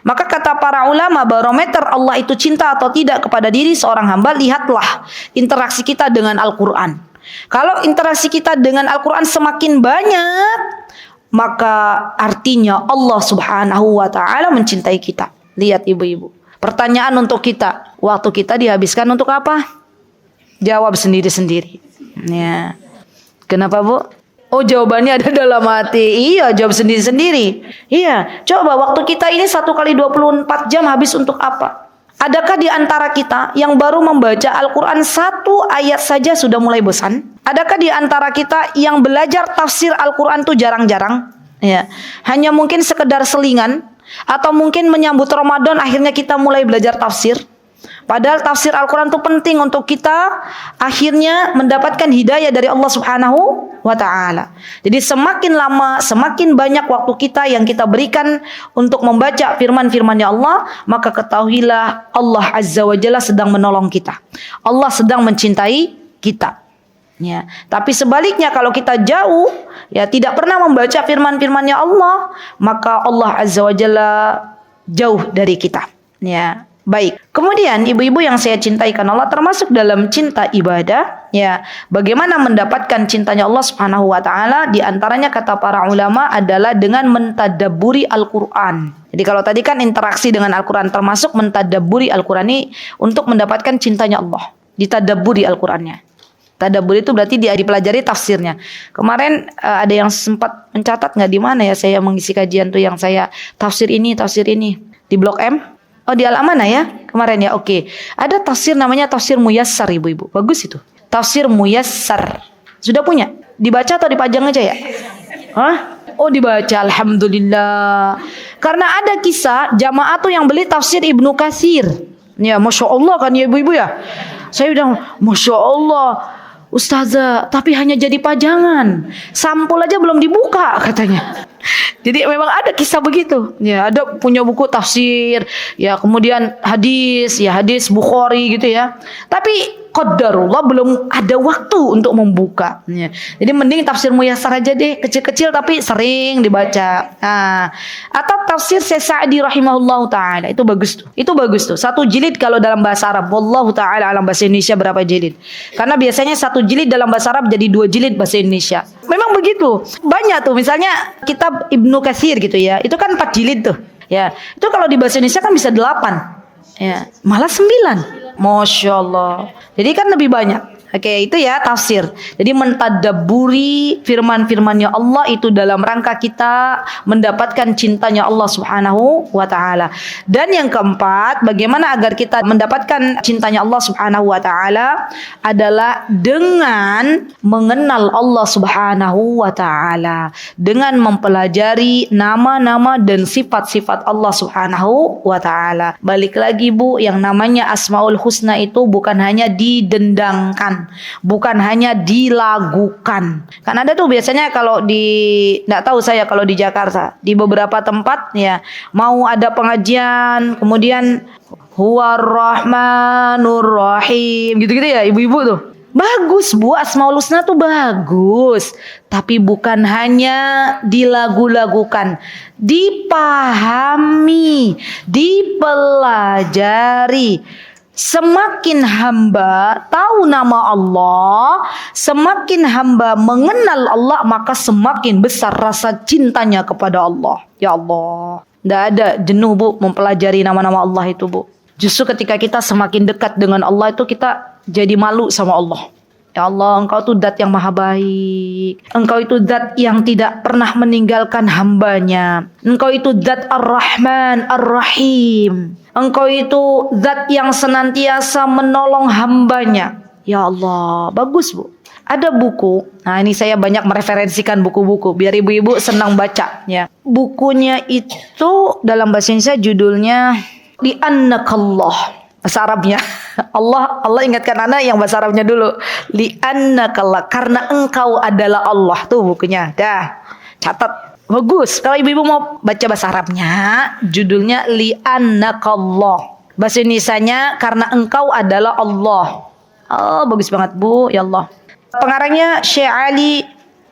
Maka kata para ulama, barometer Allah itu cinta atau tidak kepada diri seorang hamba, lihatlah interaksi kita dengan Al-Quran. Kalau interaksi kita dengan Al-Quran semakin banyak, maka artinya Allah Subhanahu wa Ta'ala mencintai kita. Lihat ibu-ibu. Pertanyaan untuk kita, waktu kita dihabiskan untuk apa? Jawab sendiri-sendiri. Ya. Kenapa Bu? Oh, jawabannya ada dalam hati. Iya, jawab sendiri-sendiri. Iya, coba waktu kita ini 1 kali 24 jam habis untuk apa? Adakah di antara kita yang baru membaca Al-Quran 1 ayat saja sudah mulai bosan? Adakah di antara kita yang belajar tafsir Al-Quran tuh jarang-jarang? Ya, hanya mungkin sekedar selingan, atau mungkin menyambut Ramadan akhirnya kita mulai belajar tafsir. Padahal tafsir Al-Quran itu penting untuk kita akhirnya mendapatkan hidayah dari Allah Subhanahu wa Ta'ala. Jadi semakin lama, semakin banyak waktu kita yang kita berikan untuk membaca firman-firman-Nya Allah, maka ketahuilah Allah Azza wa Jalla sedang menolong kita. Allah sedang mencintai kita. Ya, tapi sebaliknya kalau kita jauh, ya tidak pernah membaca firman-firman-Nya Allah, maka Allah Azza wa Jalla jauh dari kita. Ya. Baik, kemudian ibu-ibu yang saya cintai karena Allah, termasuk dalam cinta ibadah, ya, bagaimana mendapatkan cintanya Allah Subhanahu wa Ta'ala? Di antaranya kata para ulama adalah dengan mentadabburi Al-Quran. Jadi kalau tadi kan interaksi dengan Al-Quran, termasuk mentadabburi Al-Quran ini untuk mendapatkan cintanya Allah. Ditadabburi Al-Qurannya. Tadabbur itu berarti dia dipelajari tafsirnya. Kemarin ada yang sempat mencatat nggak di mana ya saya mengisi kajian tuh yang saya tafsir ini di Blok M. Oh, di Al-Amanah ya kemarin ya. Oke. Ada tafsir namanya tafsir Muyassar ibu-ibu. Bagus itu. Tafsir Muyassar. Sudah punya? Dibaca atau dipajang aja ya? Hah? Oh, dibaca. Alhamdulillah. Karena ada kisah jamaah tuh yang beli tafsir Ibnu Katsir. Ya, Masya Allah kan ya ibu-ibu ya. Saya udah Masya Allah. Ustazah, tapi hanya jadi pajangan. Sampul aja belum dibuka katanya. Jadi memang ada kisah begitu. Ya, ada punya buku tafsir, ya kemudian hadis, ya hadis Bukhari gitu ya. Tapi qadarullah belum ada waktu untuk membuka. Ya. Jadi mending tafsir Muyassar aja deh, kecil-kecil tapi sering dibaca. Nah, atau tafsir Syekh Sa'di rahimahullahu taala, itu bagus tuh. Itu bagus tuh. Satu jilid kalau dalam bahasa Arab. Wallahu taala alam bahasa Indonesia berapa jilid. Karena biasanya satu jilid dalam bahasa Arab jadi 2 jilid bahasa Indonesia. Memang begitu. Banyak tuh, misalnya kitab Ibnu Katsir gitu ya. Itu kan 4 jilid tuh. Ya, itu kalau di bahasa Indonesia kan bisa 8. Ya, malah 9. Masya Allah. Jadi kan lebih banyak. Oke, itu ya tafsir. Jadi mentadabburi firman-firmannya Allah itu dalam rangka kita mendapatkan cintanya Allah Subhanahu wa taala. Dan yang keempat, bagaimana agar kita mendapatkan cintanya Allah Subhanahu wa taala adalah dengan mengenal Allah Subhanahu wa taala, dengan mempelajari nama-nama dan sifat-sifat Allah Subhanahu wa taala. Balik lagi Bu, yang namanya Asmaul Husna itu bukan hanya didendangkan, bukan hanya dilagukan. Kan ada tuh biasanya kalau nggak tahu saya kalau di Jakarta, di beberapa tempat ya, mau ada pengajian, kemudian Huwar Rahmanur Rahim, gitu-gitu ya ibu-ibu tuh. Bagus Bu, Asmaul Husna tuh bagus, tapi bukan hanya dilagu-lagukan, dipahami, dipelajari. Semakin hamba tahu nama Allah, semakin hamba mengenal Allah, maka semakin besar rasa cintanya kepada Allah. Ya Allah, tidak ada jenuh Bu mempelajari nama-nama Allah itu Bu. Justru ketika kita semakin dekat dengan Allah itu kita jadi malu sama Allah. Ya Allah, Engkau itu zat yang maha baik. Engkau itu zat yang tidak pernah meninggalkan hambanya. Engkau itu zat Ar-Rahman Ar-Rahim. Engkau itu zat yang senantiasa menolong hambanya. Ya Allah, bagus Bu. Ada buku, nah ini saya banyak mereferensikan buku-buku biar ibu-ibu senang baca ya. Bukunya itu dalam bahasa Indonesia judulnya Li'annakallah. Bahasa Arabnya Allah ingatkan anak yang bahasa Arabnya dulu. Li'annakallah, karena engkau adalah Allah. Tuh bukunya. Dah, catat. Bagus. Kalau ibu-ibu mau baca bahasa Arabnya, judulnya Li'annakallah. Bahasa Indonesianya karena engkau adalah Allah. Oh, bagus banget Bu. Ya Allah. Pengarangnya Syekh Ali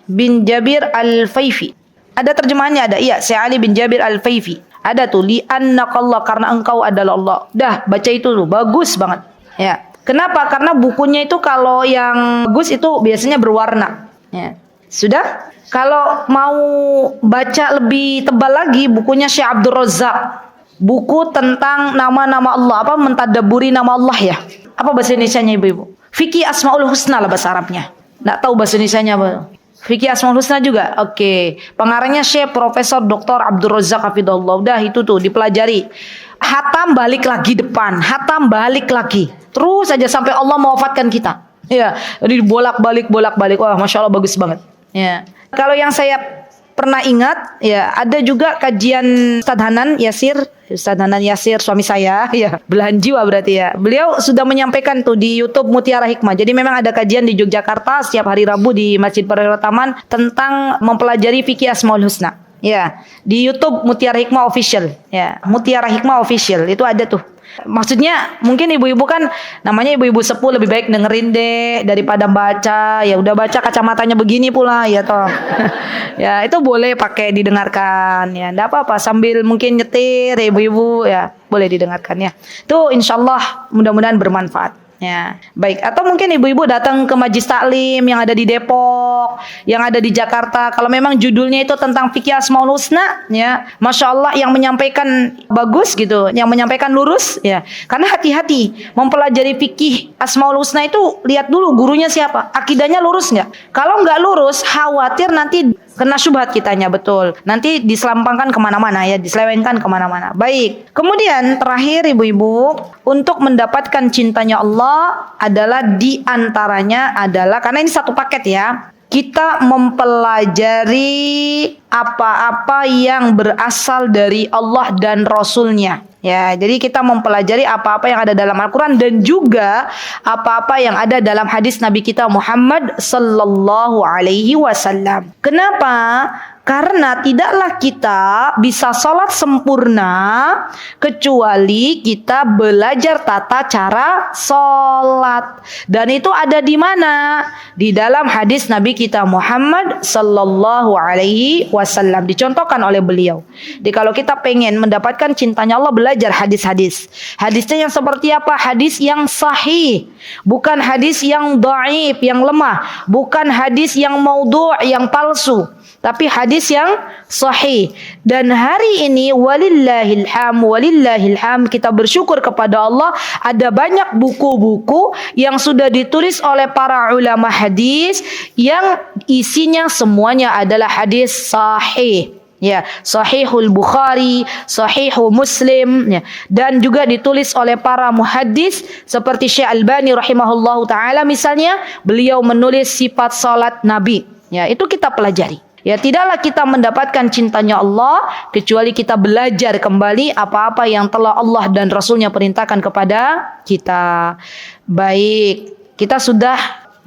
bin Jabir Al-Faifi. Ada terjemahannya ada. Iya, Syekh Ali bin Jabir Al-Faifi. Ada tuh li'annakallah, karena engkau adalah Allah. Dah, baca itu tuh, bagus banget. Ya. Kenapa? Karena bukunya itu kalau yang bagus itu biasanya berwarna. Ya. Sudah? Kalau mau baca lebih tebal lagi, bukunya Syekh Abdul Razak. Buku tentang nama-nama Allah, apa mentadabburi nama Allah ya. Apa bahasa Indonesianya ibu-ibu? Fikih Asmaul Husna lah bahasa Arabnya. Nggak tahu bahasa Indonesianya apa. Fikih Asmaul Husna juga. Oke. Pengarangnya Syekh Profesor Dr. Abdul Razak Hafidhullah. Udah itu tuh dipelajari. Hatam balik lagi depan. Hatam balik lagi. Terus aja sampai Allah mewafatkan kita. Ya. Jadi bolak-balik. Wah, Masya Allah bagus banget. Ya. Kalau yang saya pernah ingat, ya ada juga kajian Ustadz Hanan Yasir suami saya, ya belahan jiwa berarti ya. Beliau sudah menyampaikan tuh di YouTube Mutiara Hikmah. Jadi memang ada kajian di Yogyakarta setiap hari Rabu di Masjid Perwira Taman tentang mempelajari fikih Asmaul Husna. Ya, di YouTube Mutiara Hikmah Official. Ya, Mutiara Hikmah Official itu ada tuh. Maksudnya mungkin ibu-ibu kan namanya ibu-ibu sepuh, lebih baik dengerin deh daripada baca. Ya udah baca kacamatanya begini pula ya toh. Ya itu boleh pakai didengarkan ya. Enggak apa-apa sambil mungkin nyetir ya, ibu-ibu ya boleh didengarkan ya. Itu insyaallah mudah-mudahan bermanfaat. Ya, baik. Atau mungkin ibu-ibu datang ke Majlis Taklim yang ada di Depok, yang ada di Jakarta. Kalau memang judulnya itu tentang fikih Asmaul Husna, ya, Masya Allah yang menyampaikan bagus gitu, yang menyampaikan lurus, ya. Karena hati-hati mempelajari fikih Asmaul Husna itu lihat dulu gurunya siapa, akidahnya lurus nggak. Kalau nggak lurus, khawatir nanti kena syubhat kitanya, betul. Nanti diselampangkan kemana-mana ya, diselewengkan kemana-mana. Baik. Kemudian terakhir ibu-ibu, untuk mendapatkan cintanya Allah adalah diantaranya adalah, karena ini satu paket ya, kita mempelajari apa-apa yang berasal dari Allah dan Rasulnya. Ya, jadi kita mempelajari apa-apa yang ada dalam Al-Quran dan juga apa-apa yang ada dalam hadis Nabi kita Muhammad sallallahu alaihi wasallam. Kenapa? Karena tidaklah kita bisa sholat sempurna kecuali kita belajar tata cara sholat. Dan itu ada di mana? Di dalam hadis Nabi kita Muhammad sallallahu alaihi wasallam. Dicontohkan oleh beliau. Jadi kalau kita pengen mendapatkan cintanya Allah, belajar hadis-hadis. Hadisnya yang seperti apa? Hadis yang sahih. Bukan hadis yang dhaif, yang lemah. Bukan hadis yang maudhu', yang palsu. Tapi hadis yang sahih. Dan hari ini walillahilham kita bersyukur kepada Allah, ada banyak buku-buku yang sudah ditulis oleh para ulama hadis yang isinya semuanya adalah hadis sahih. Ya, Sahihul Bukhari, Sahihul Muslim, ya. Dan juga ditulis oleh para muhaddis seperti Syekh Albani rahimahullahu taala, misalnya beliau menulis sifat salat Nabi. Ya, itu kita pelajari. Ya, tidaklah kita mendapatkan cintanya Allah kecuali kita belajar kembali apa-apa yang telah Allah dan Rasulnya perintahkan kepada kita. Baik, kita sudah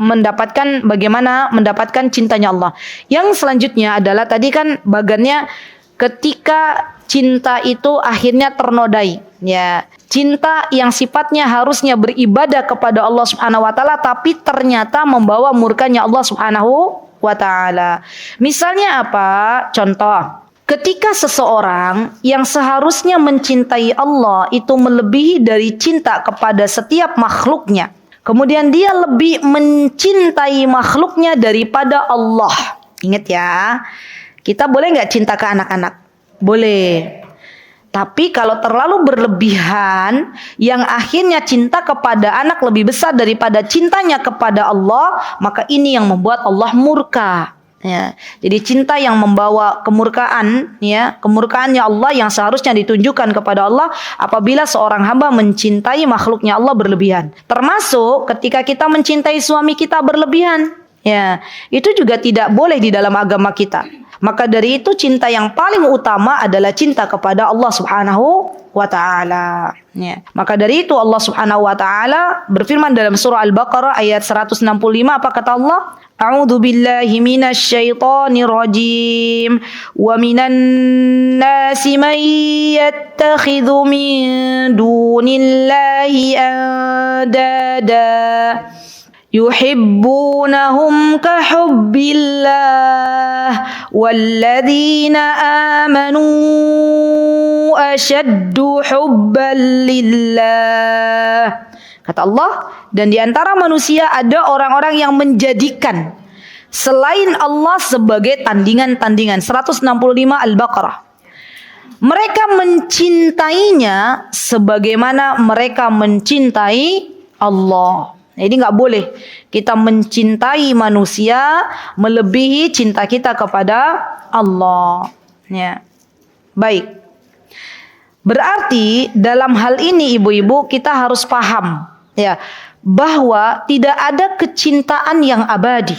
mendapatkan bagaimana mendapatkan cintanya Allah. Yang selanjutnya adalah tadi kan bagannya ketika cinta itu akhirnya ternodai. Ya, cinta yang sifatnya harusnya beribadah kepada Allah Subhanahu wa taala tapi ternyata membawa murkanya Allah Subhanahu wa ta'ala. Misalnya apa? Contoh, ketika seseorang yang seharusnya mencintai Allah itu melebihi dari cinta kepada setiap makhluknya, kemudian dia lebih mencintai makhluknya daripada Allah. Ingat ya, kita boleh nggak cinta ke anak-anak? Boleh. Tapi kalau terlalu berlebihan, yang akhirnya cinta kepada anak lebih besar daripada cintanya kepada Allah, maka ini yang membuat Allah murka. Ya, jadi cinta yang membawa kemurkaan, ya, kemurkaannya Allah yang seharusnya ditunjukkan kepada Allah apabila seorang hamba mencintai makhluknya Allah berlebihan. Termasuk ketika kita mencintai suami kita berlebihan. Ya, itu juga tidak boleh di dalam agama kita. Maka dari itu cinta yang paling utama adalah cinta kepada Allah Subhanahu wa ta'ala. Ya. Maka dari itu Allah Subhanahu wa ta'ala berfirman dalam surah Al-Baqarah ayat 165, apa kata Allah? A'udzu billahi minasy syaithanir rajim. Wa minan nasi man yattakhidhu min dunillahi andada yuhibbunahum kahubbillah walladzina amanu asyaddu hubban lillah. Kata Allah, dan di antara manusia ada orang-orang yang menjadikan selain Allah sebagai tandingan-tandingan. 165 Al-Baqarah. Mereka mencintainya sebagaimana mereka mencintai Allah. Jadi nggak boleh kita mencintai manusia melebihi cinta kita kepada Allah. Ya. Baik. Berarti dalam hal ini ibu-ibu kita harus paham, ya, bahwa tidak ada kecintaan yang abadi.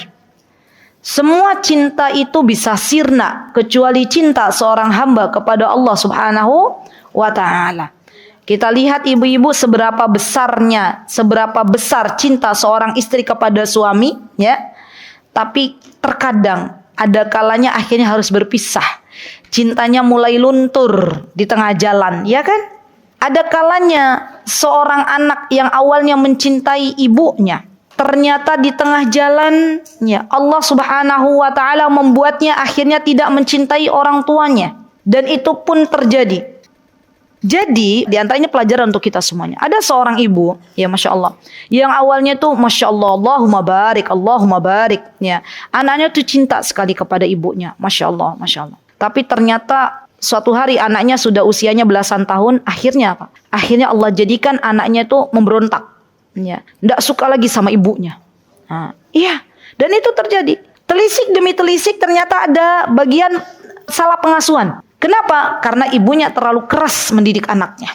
Semua cinta itu bisa sirna kecuali cinta seorang hamba kepada Allah Subhanahu wa ta'ala. Kita lihat ibu-ibu seberapa besar cinta seorang istri kepada suami, ya. Tapi terkadang ada kalanya akhirnya harus berpisah. Cintanya mulai luntur di tengah jalan, ya kan? Ada kalanya seorang anak yang awalnya mencintai ibunya, ternyata di tengah jalan, ya, Allah Subhanahu wa ta'ala membuatnya akhirnya tidak mencintai orang tuanya. Dan itu pun terjadi. Jadi di antaranya pelajaran untuk kita semuanya. Ada seorang ibu, ya Masya Allah, yang awalnya tuh Masya Allah, Allahumma barik, ya. Anaknya tuh cinta sekali kepada ibunya, Masya Allah, Masya Allah. Tapi ternyata suatu hari anaknya sudah usianya belasan tahun, akhirnya apa? Akhirnya Allah jadikan anaknya tuh memberontak, ya. Nggak suka lagi sama ibunya. Nah, iya, dan itu terjadi. Telisik demi telisik ternyata ada bagian salah pengasuhan. Kenapa? Karena ibunya terlalu keras mendidik anaknya.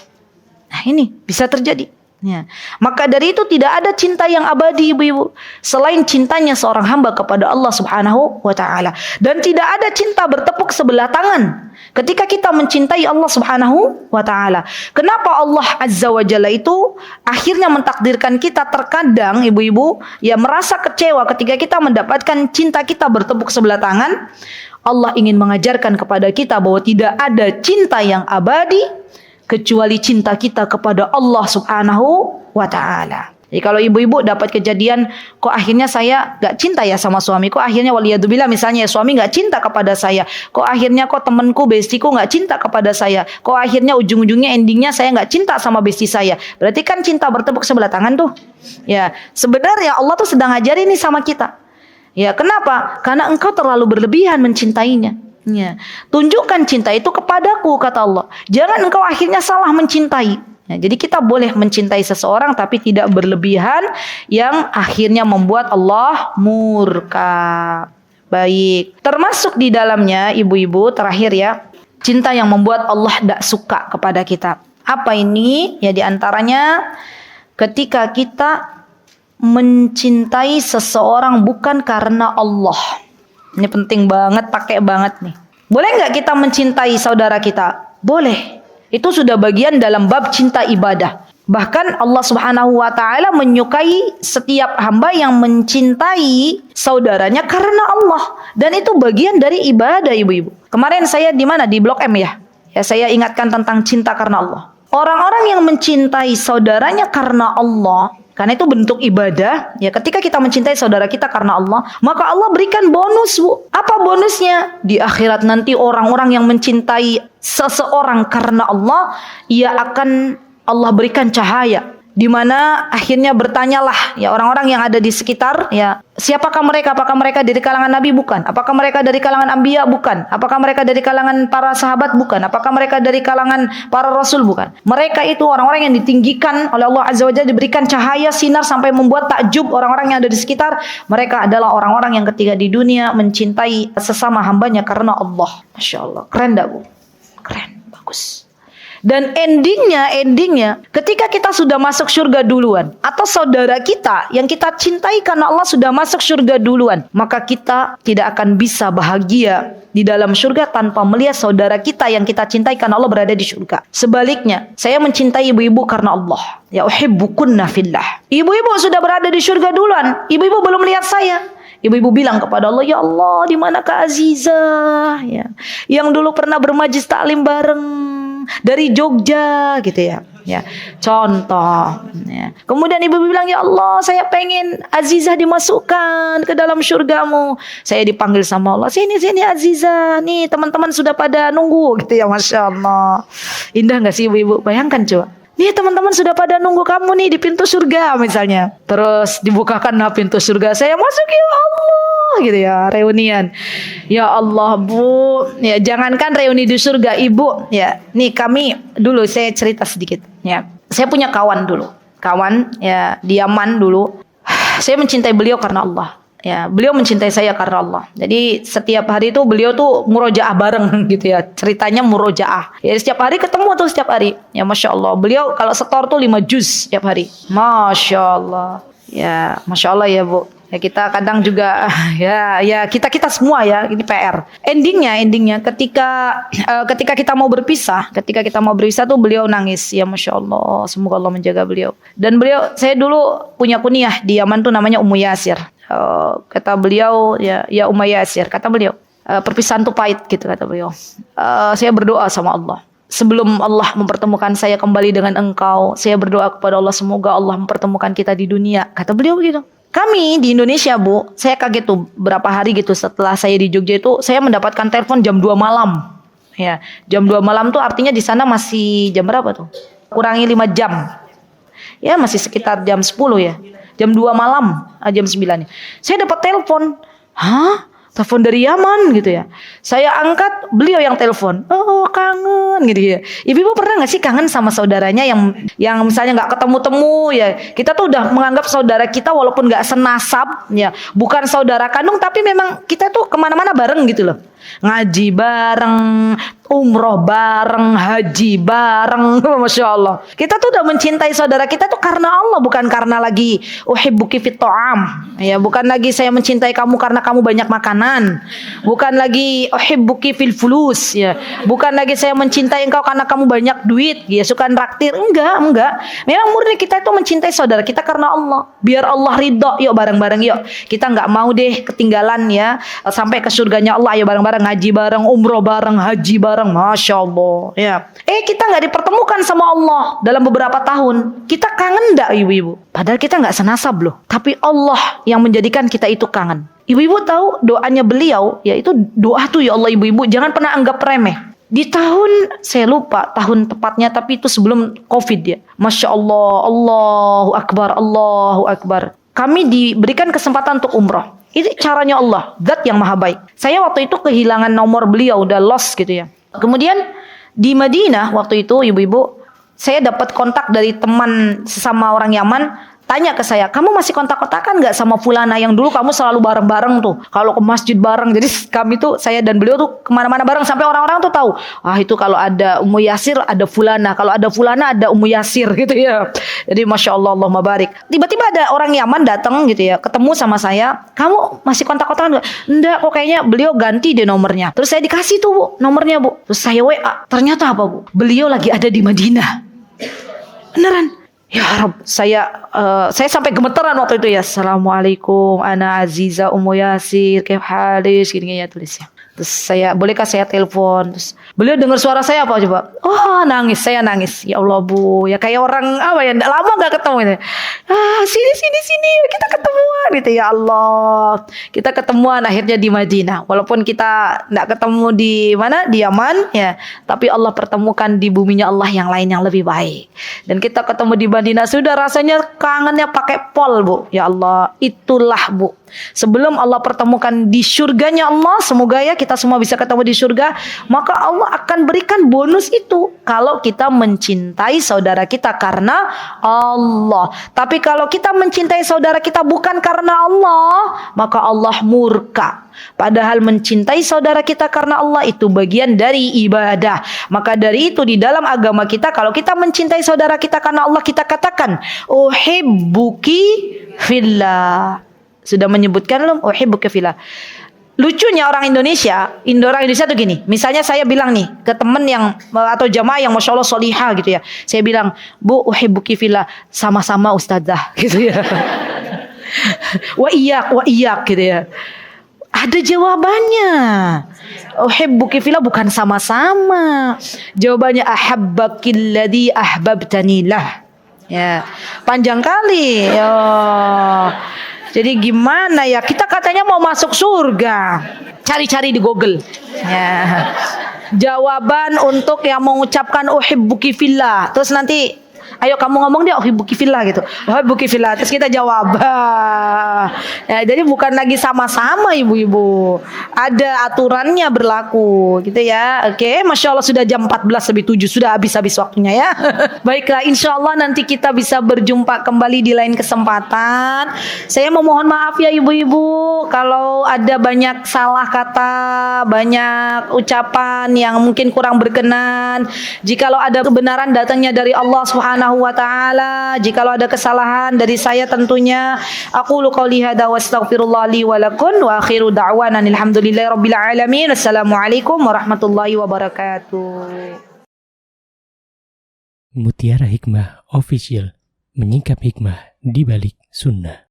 Nah ini bisa terjadi. Ya. Maka dari itu tidak ada cinta yang abadi ibu-ibu selain cintanya seorang hamba kepada Allah Subhanahu wa taala. Dan tidak ada cinta bertepuk sebelah tangan ketika kita mencintai Allah Subhanahu wa taala. Kenapa Allah Azza wa Jalla itu akhirnya mentakdirkan kita terkadang ibu-ibu ya merasa kecewa ketika kita mendapatkan cinta kita bertepuk sebelah tangan? Allah ingin mengajarkan kepada kita bahwa tidak ada cinta yang abadi kecuali cinta kita kepada Allah Subhanahu wa taala. Jadi kalau ibu-ibu dapat kejadian, kok akhirnya saya gak cinta ya sama suami, kok akhirnya waliyadzubillah misalnya suami gak cinta kepada saya, kok akhirnya kok temanku, bestiku gak cinta kepada saya, kok akhirnya ujung-ujungnya endingnya saya gak cinta sama besti saya. Berarti kan cinta bertepuk sebelah tangan tuh. Ya, sebenarnya Allah tuh sedang ngajarin ini sama kita. Ya, kenapa? Karena engkau terlalu berlebihan mencintainya. Ya. Tunjukkan cinta itu kepadaku, kata Allah. Jangan engkau akhirnya salah mencintai. Ya, jadi kita boleh mencintai seseorang tapi tidak berlebihan yang akhirnya membuat Allah murka. Baik. Termasuk di dalamnya ibu-ibu terakhir ya, cinta yang membuat Allah tidak suka kepada kita. Apa ini? Ya diantaranya ketika kita mencintai seseorang bukan karena Allah. Ini penting banget, pakai banget nih. Boleh nggak kita mencintai saudara kita? Boleh. Itu sudah bagian dalam bab cinta ibadah. Bahkan Allah Subhanahu wa taala menyukai setiap hamba yang mencintai saudaranya karena Allah. Dan itu bagian dari ibadah ibu-ibu. Kemarin saya di mana? Di Blok M ya. Ya saya ingatkan tentang cinta karena Allah. Orang-orang yang mencintai saudaranya karena Allah, karena itu bentuk ibadah. Ya, ketika kita mencintai saudara kita karena Allah, maka Allah berikan bonus, Bu. Apa bonusnya? Di akhirat nanti orang-orang yang mencintai seseorang karena Allah, Allah berikan cahaya. Di mana akhirnya bertanyalah ya orang-orang yang ada di sekitar, ya, siapakah mereka? Apakah mereka dari kalangan Nabi? Bukan. Apakah mereka dari kalangan Anbiya? Bukan. Apakah mereka dari kalangan para sahabat? Bukan. Apakah mereka dari kalangan para rasul? Bukan. Mereka itu orang-orang yang ditinggikan oleh Allah Azza wa Jalla, diberikan cahaya sinar sampai membuat takjub orang-orang yang ada di sekitar. Mereka adalah orang-orang yang ketika di dunia mencintai sesama hambanya karena Allah. Masya Allah. Keren tak, Bu? Keren. Bagus. Dan endingnya ketika kita sudah masuk surga duluan, atau saudara kita yang kita cintai karena Allah sudah masuk surga duluan, maka kita tidak akan bisa bahagia di dalam surga tanpa melihat saudara kita yang kita cintai karena Allah berada di surga. Sebaliknya, saya mencintai ibu-ibu karena Allah. Ya uhibbukunna fillah. Ibu-ibu sudah berada di surga duluan, ibu-ibu belum lihat saya. Ibu-ibu bilang kepada Allah, ya Allah, di manakah Azizah? Ya, yang dulu pernah bermajlis taklim bareng dari Jogja, gitu ya. Ya, contoh. Ya. Kemudian ibu bilang, ya Allah, saya pengen Azizah dimasukkan ke dalam surgamu. Saya dipanggil sama Allah, sini Azizah, nih teman-teman sudah pada nunggu, gitu ya, masya Allah. Indah nggak sih ibu-ibu? Bayangkan coba. Nih teman-teman sudah pada nunggu kamu nih di pintu surga misalnya. Terus dibukakanlah pintu surga, saya masuk ya Allah, gitu ya, reunian. Ya Allah, Bu, ya jangankan reuni di surga, Ibu, ya. Nih kami dulu saya cerita sedikit, ya. Saya punya kawan dulu. Kawan ya di Yaman dulu. Saya mencintai beliau karena Allah. Ya, beliau mencintai saya karena Allah. Jadi setiap hari itu beliau tuh murojaah bareng gitu ya. Ceritanya murojaah. Ya setiap hari ketemu tuh setiap hari. Ya Masya Allah. Beliau kalau setor tuh 5 juz setiap hari. Masya Allah. Ya Masya Allah ya Bu. Ya kita kadang juga ya kita semua ya ini PR. Endingnya ketika kita mau berpisah, tuh beliau nangis. Ya Masya Allah, semoga Allah menjaga beliau. Dan saya dulu punya kunyah di Yaman tuh namanya Ummu Yasir. Kata beliau ya Ummu Yasir, kata beliau perpisahan tuh pahit gitu kata beliau. Saya berdoa sama Allah. Sebelum Allah mempertemukan saya kembali dengan engkau, saya berdoa kepada Allah semoga Allah mempertemukan kita di dunia. Kata beliau begitu. Kami di Indonesia, Bu, saya kaget tuh berapa hari gitu setelah saya di Jogja itu saya mendapatkan telepon jam 2 malam. Ya, jam 2 malam tuh artinya di sana masih jam berapa tuh? Kurangi 5 jam. Ya, masih sekitar jam 10 ya. Jam 2 malam, jam 9. Saya dapat telepon. Hah? Telepon dari Yaman gitu ya. Saya angkat, beliau yang telepon. Oh, kangen gitu ya. Ibu-ibu pernah gak sih kangen sama saudaranya yang misalnya gak ketemu-temu ya. Kita tuh udah menganggap saudara kita walaupun gak senasab ya. Bukan saudara kandung tapi memang kita tuh kemana-mana bareng gitu loh. Ngaji bareng, umroh bareng, haji bareng, Masya Allah. Kita tuh udah mencintai saudara kita tuh karena Allah, bukan karena lagi uhibbuki fit ta'am. Ya, bukan lagi saya mencintai kamu karena kamu banyak makanan. Bukan lagi uhibbuki fil fulus, ya. Bukan lagi saya mencintai engkau karena kamu banyak duit, ya, suka traktir. Enggak. Memang murni kita itu mencintai saudara kita karena Allah. Biar Allah ridho, yuk bareng-bareng yuk. Kita nggak mau deh ketinggalan ya sampai ke surganya Allah. Ayo bareng-bareng ngaji bareng, umroh bareng, haji bareng. Masya Allah ya. Kita nggak dipertemukan sama Allah dalam beberapa tahun. Kita kangen nggak ibu-ibu? Padahal kita nggak senasab loh. Tapi Allah yang menjadikan kita itu kangen. Ibu-ibu tahu doanya beliau, yaitu doa tuh ya Allah ibu-ibu jangan pernah anggap remeh. Di tahun, saya lupa tahun tepatnya, tapi itu sebelum Covid ya. Masya Allah, Allahu Akbar, Allahu Akbar. Kami diberikan kesempatan untuk umroh. Itu caranya Allah, Zat yang maha baik. Saya waktu itu kehilangan nomor beliau, udah lost gitu ya. Kemudian di Madinah waktu itu ibu-ibu, saya dapat kontak dari teman sesama orang Yaman. Tanya ke saya, kamu masih kontak-kontakan gak sama fulana yang dulu kamu selalu bareng-bareng tuh, kalau ke masjid bareng. Jadi kami tuh, saya dan beliau tuh kemana-mana bareng, sampai orang-orang tuh tahu, itu kalau ada Ummu Yasir ada fulana, kalau ada fulana ada Ummu Yasir gitu ya. Jadi Masya Allah, Allahumma barik. Tiba-tiba ada orang Yaman datang gitu ya, ketemu sama saya, kamu masih kontak-kontakan gak? Enggak, kok kayaknya beliau ganti deh nomornya. Terus saya dikasih tuh Bu, nomornya Bu. Terus saya WA, ternyata apa Bu? Beliau lagi ada di Madinah. Beneran. Ya Rabb, saya sampai gemeteran waktu itu ya. Assalamualaikum, ana Aziza Ummu Yasir, kayak halis gini ya tulisnya. Terus saya, bolehkah saya telepon? Terus beliau dengar suara saya apa coba? Oh nangis, saya nangis. Ya Allah Bu, ya kayak orang apa ya, lama gak ketemu gitu. Sini, kita ketemuan gitu ya Allah. Kita ketemuan akhirnya di Madinah. Walaupun kita gak ketemu di mana, di Yaman ya, tapi Allah pertemukan di buminya Allah yang lain yang lebih baik. Dan kita ketemu di Madinah, sudah rasanya kangennya pakai pol Bu. Ya Allah, itulah Bu. Sebelum Allah pertemukan di surganya Allah, semoga ya kita semua bisa ketemu di surga, maka Allah akan berikan bonus itu kalau kita mencintai saudara kita karena Allah. Tapi kalau kita mencintai saudara kita bukan karena Allah, maka Allah murka. Padahal mencintai saudara kita karena Allah itu bagian dari ibadah. Maka dari itu di dalam agama kita, kalau kita mencintai saudara kita karena Allah, kita katakan uhibbuki fillah. Sudah menyebutkan belum? Uhibbuka fillah. Lucunya orang Indonesia tuh gini. Misalnya saya bilang nih ke temen yang atau jamaah yang Masya Allah solihah gitu ya. Saya bilang, Bu, uhibbuki fillah, sama-sama ustazah gitu ya. Wa iyak gitu ya. Ada jawabannya. Uhibbuki fillah bukan sama-sama. Jawabannya ahabbakilladzi ahbabtanilah. Ya, panjang kali. Ya. Jadi gimana ya, kita katanya mau masuk surga, cari-cari di Google ya, jawaban untuk yang mengucapkan uhibbuki fillah. Terus nanti ayo kamu ngomong dia uhibbuki fillah gitu, uhibbuki fillah. Terus kita jawab ya, jadi bukan lagi sama-sama ibu-ibu, ada aturannya berlaku gitu ya. Oke, Masya Allah sudah jam 14:07, sudah habis waktunya ya. Baiklah, insya Allah nanti kita bisa berjumpa kembali di lain kesempatan. Saya memohon maaf ya ibu-ibu kalau ada banyak salah kata, banyak ucapan yang mungkin kurang berkenan. Jikalau ada kebenaran datangnya dari Allah Subhanahu wa ta'ala, jikalau ada kesalahan dari saya tentunya, aqulu qouli hadza wa astaghfirullah li wa lakum wa akhiru da'wana alhamdulillahi rabbil alamin. Assalamualaikum warahmatullahi wabarakatuh. Mutiara Hikmah Official, menyingkap hikmah di balik sunnah.